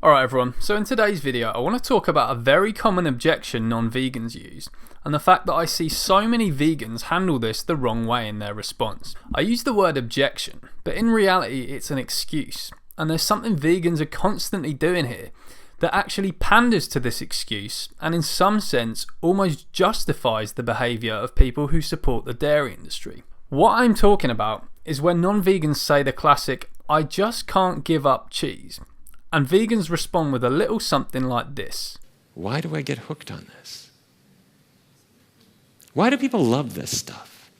Alright everyone, so in today's video I want to talk about a very common objection non-vegans use, and the fact that I see so many vegans handle this the wrong way in their response. I use the word objection, but in reality it's an excuse, and there's something vegans are constantly doing here that actually panders to this excuse and in some sense almost justifies the behaviour of people who support the dairy industry. What I'm talking about is when non-vegans say the classic, "I just can't give up cheese." And vegans respond with a little something like this. Why do I get hooked on this? Why do people love this stuff?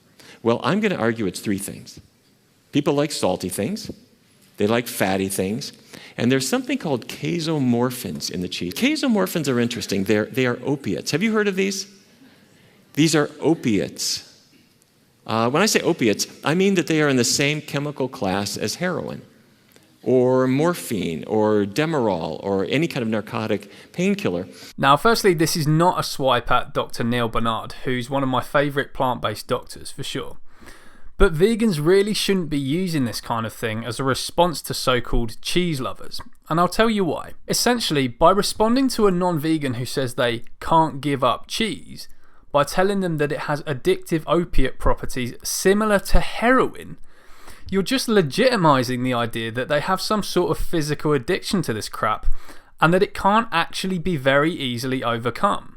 Well, I'm going to argue it's three things. People like salty things, they like fatty things, and there's something called casomorphins in the cheese. Casomorphins are interesting. They are opiates. Have you heard of these? These are opiates. When I say opiates, I mean that they are in the same chemical class as heroin, or morphine, or Demerol, or any kind of narcotic painkiller. Now, firstly, this is not a swipe at Dr. Neil Barnard, who's one of my favourite plant-based doctors, for sure. But vegans really shouldn't be using this kind of thing as a response to so-called cheese lovers, and I'll tell you why. Essentially, by responding to a non-vegan who says they can't give up cheese, by telling them that it has addictive opiate properties similar to heroin, you're just legitimising the idea that they have some sort of physical addiction to this crap and that it can't actually be very easily overcome.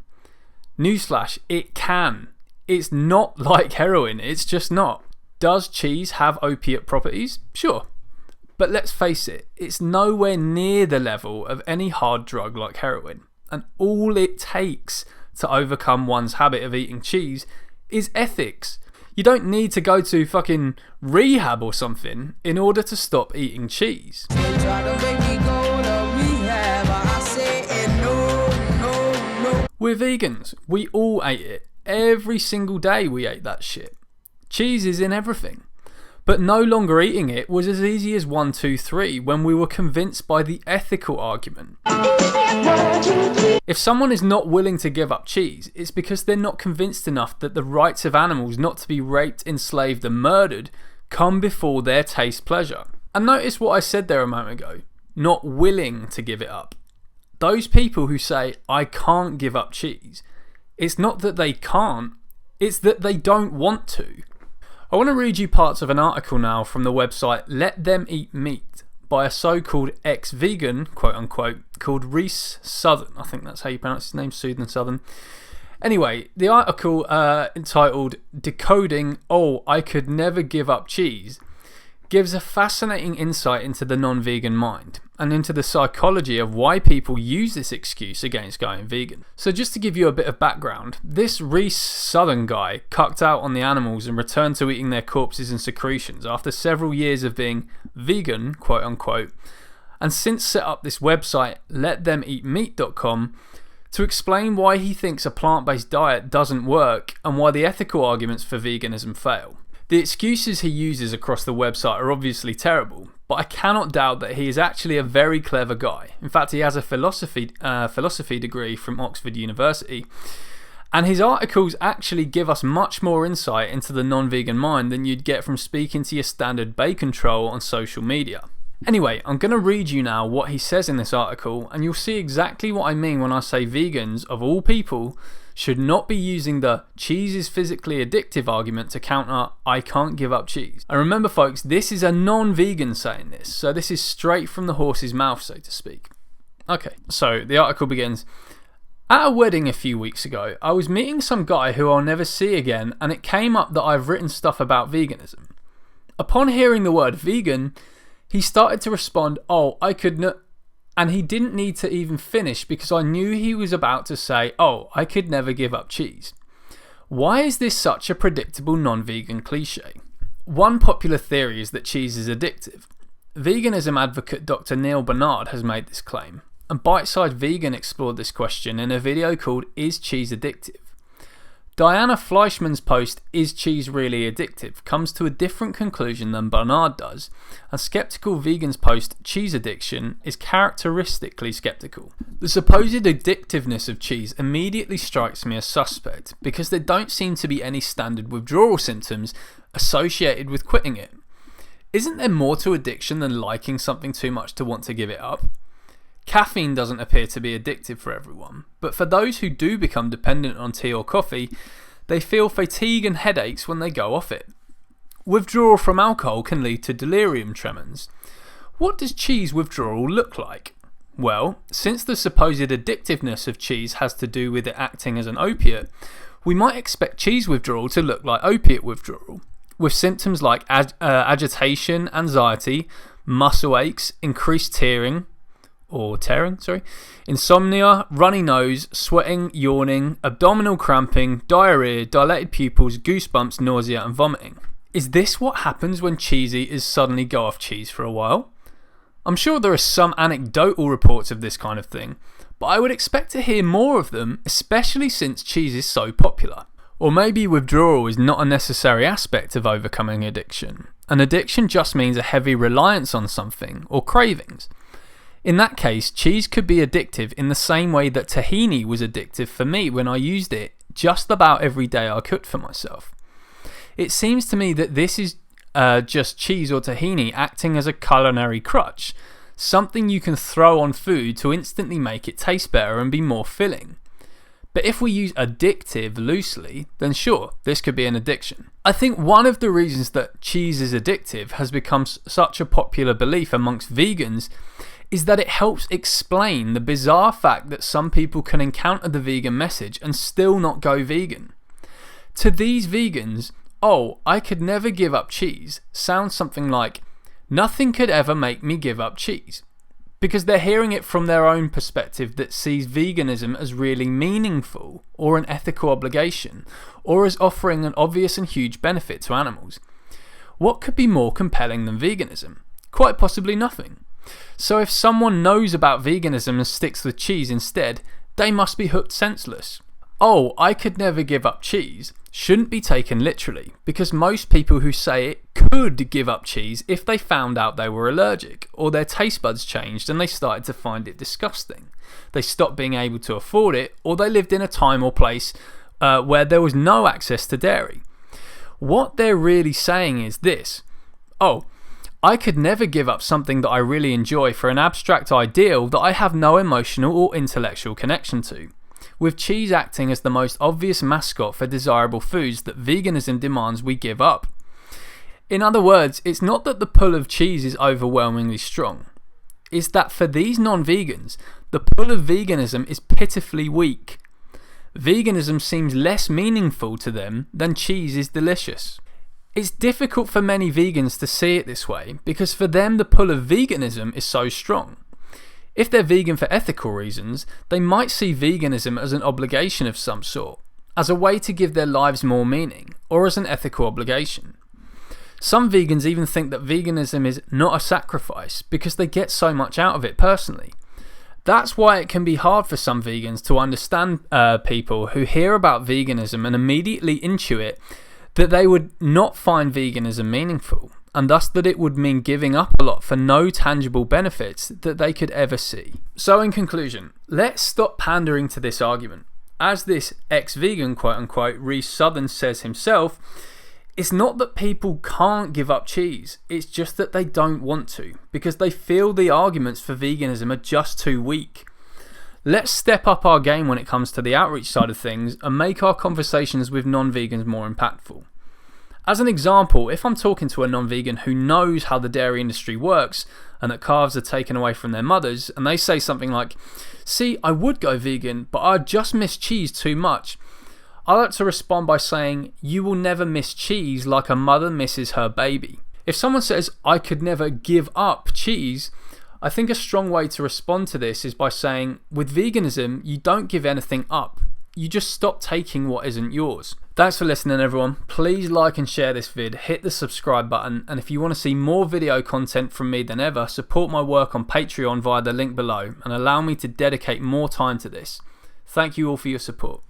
Newsflash, it can. It's not like heroin, it's just not. Does cheese have opiate properties? Sure. But let's face it, it's nowhere near the level of any hard drug like heroin. And all it takes to overcome one's habit of eating cheese is ethics. You don't need to go to fucking rehab or something in order to stop eating cheese. We're vegans. We all ate it. Every single day we ate that shit. Cheese is in everything. But no longer eating it was as easy as 1, 2, 3 when we were convinced by the ethical argument. If someone is not willing to give up cheese, it's because they're not convinced enough that the rights of animals not to be raped, enslaved and murdered come before their taste pleasure. And notice what I said there a moment ago, not willing to give it up. Those people who say, "I can't give up cheese," it's not that they can't, it's that they don't want to. I want to read you parts of an article now from the website Let Them Eat Meat by a so-called ex-vegan, quote unquote, called Reese Southern. I think that's how you pronounce his name, Southern Southern. Anyway, the article entitled Decoding, "Oh, I Could Never Give Up Cheese," gives a fascinating insight into the non-vegan mind and into the psychology of why people use this excuse against going vegan. So just to give you a bit of background, this Reese Southern guy cucked out on the animals and returned to eating their corpses and secretions after several years of being vegan, quote unquote, and since set up this website letthemeatmeat.com to explain why he thinks a plant-based diet doesn't work and why the ethical arguments for veganism fail. The excuses he uses across the website are obviously terrible, but I cannot doubt that he is actually a very clever guy. In fact, he has a philosophy degree from Oxford University, and his articles actually give us much more insight into the non-vegan mind than you'd get from speaking to your standard bacon troll on social media. Anyway, I'm going to read you now what he says in this article, and you'll see exactly what I mean when I say vegans, of all people, should not be using the "cheese is physically addictive" argument to counter "I can't give up cheese." And remember folks, this is a non-vegan saying this, so this is straight from the horse's mouth, so to speak. Okay, so the article begins. At a wedding a few weeks ago, I was meeting some guy who I'll never see again, and it came up that I've written stuff about veganism. Upon hearing the word vegan, he started to respond, "Oh, I could not," and he didn't need to even finish because I knew he was about to say, "Oh, I could never give up cheese." Why is this such a predictable non-vegan cliche? One popular theory is that cheese is addictive. Veganism advocate Dr. Neil Barnard has made this claim, and Bite-Sized Vegan explored this question in a video called "Is Cheese Addictive?" Diana Fleischman's post, "Is Cheese Really Addictive?" comes to a different conclusion than Barnard does, and skeptical vegans' post, "Cheese Addiction," is characteristically skeptical. The supposed addictiveness of cheese immediately strikes me as suspect because there don't seem to be any standard withdrawal symptoms associated with quitting it. Isn't there more to addiction than liking something too much to want to give it up? Caffeine doesn't appear to be addictive for everyone, but for those who do become dependent on tea or coffee, they feel fatigue and headaches when they go off it. Withdrawal from alcohol can lead to delirium tremens. What does cheese withdrawal look like? Well, since the supposed addictiveness of cheese has to do with it acting as an opiate, we might expect cheese withdrawal to look like opiate withdrawal, with symptoms like agitation, anxiety, muscle aches, increased tearing, insomnia, runny nose, sweating, yawning, abdominal cramping, diarrhea, dilated pupils, goosebumps, nausea and vomiting. Is this what happens when cheese eaters suddenly go off cheese for a while? I'm sure there are some anecdotal reports of this kind of thing, but I would expect to hear more of them, especially since cheese is so popular. Or maybe withdrawal is not a necessary aspect of overcoming addiction. An addiction just means a heavy reliance on something, or cravings. In that case, cheese could be addictive in the same way that tahini was addictive for me when I used it just about every day I cooked for myself. It seems to me that this is just cheese or tahini acting as a culinary crutch, something you can throw on food to instantly make it taste better and be more filling. But if we use addictive loosely, then sure, this could be an addiction. I think one of the reasons that cheese is addictive has become such a popular belief amongst vegans is that it helps explain the bizarre fact that some people can encounter the vegan message and still not go vegan. To these vegans, "Oh, I could never give up cheese" sounds something like, "Nothing could ever make me give up cheese." Because they're hearing it from their own perspective that sees veganism as really meaningful, or an ethical obligation, or as offering an obvious and huge benefit to animals. What could be more compelling than veganism? Quite possibly nothing. So if someone knows about veganism and sticks with cheese instead, they must be hooked senseless. "Oh, I could never give up cheese" shouldn't be taken literally, because most people who say it could give up cheese if they found out they were allergic, or their taste buds changed and they started to find it disgusting. They stopped being able to afford it, or they lived in a time or place where there was no access to dairy. What they're really saying is this: "Oh, I could never give up something that I really enjoy for an abstract ideal that I have no emotional or intellectual connection to," with cheese acting as the most obvious mascot for desirable foods that veganism demands we give up. In other words, it's not that the pull of cheese is overwhelmingly strong. It's that for these non-vegans, the pull of veganism is pitifully weak. Veganism seems less meaningful to them than cheese is delicious. It's difficult for many vegans to see it this way, because for them the pull of veganism is so strong. If they're vegan for ethical reasons, they might see veganism as an obligation of some sort, as a way to give their lives more meaning, or as an ethical obligation. Some vegans even think that veganism is not a sacrifice because they get so much out of it personally. That's why it can be hard for some vegans to understand people who hear about veganism and immediately intuit that they would not find veganism meaningful, and thus that it would mean giving up a lot for no tangible benefits that they could ever see. So in conclusion, let's stop pandering to this argument. As this ex-vegan quote-unquote Reece Southern says himself, it's not that people can't give up cheese, it's just that they don't want to, because they feel the arguments for veganism are just too weak. Let's step up our game when it comes to the outreach side of things and make our conversations with non-vegans more impactful. As an example, if I'm talking to a non-vegan who knows how the dairy industry works and that calves are taken away from their mothers, and they say something like, "See, I would go vegan, but I just miss cheese too much," I like to respond by saying, "You will never miss cheese like a mother misses her baby." If someone says, "I could never give up cheese," I think a strong way to respond to this is by saying, with veganism, you don't give anything up. You just stop taking what isn't yours. Thanks for listening, everyone. Please like and share this vid, hit the subscribe button, and if you want to see more video content from me than ever, support my work on Patreon via the link below and allow me to dedicate more time to this. Thank you all for your support.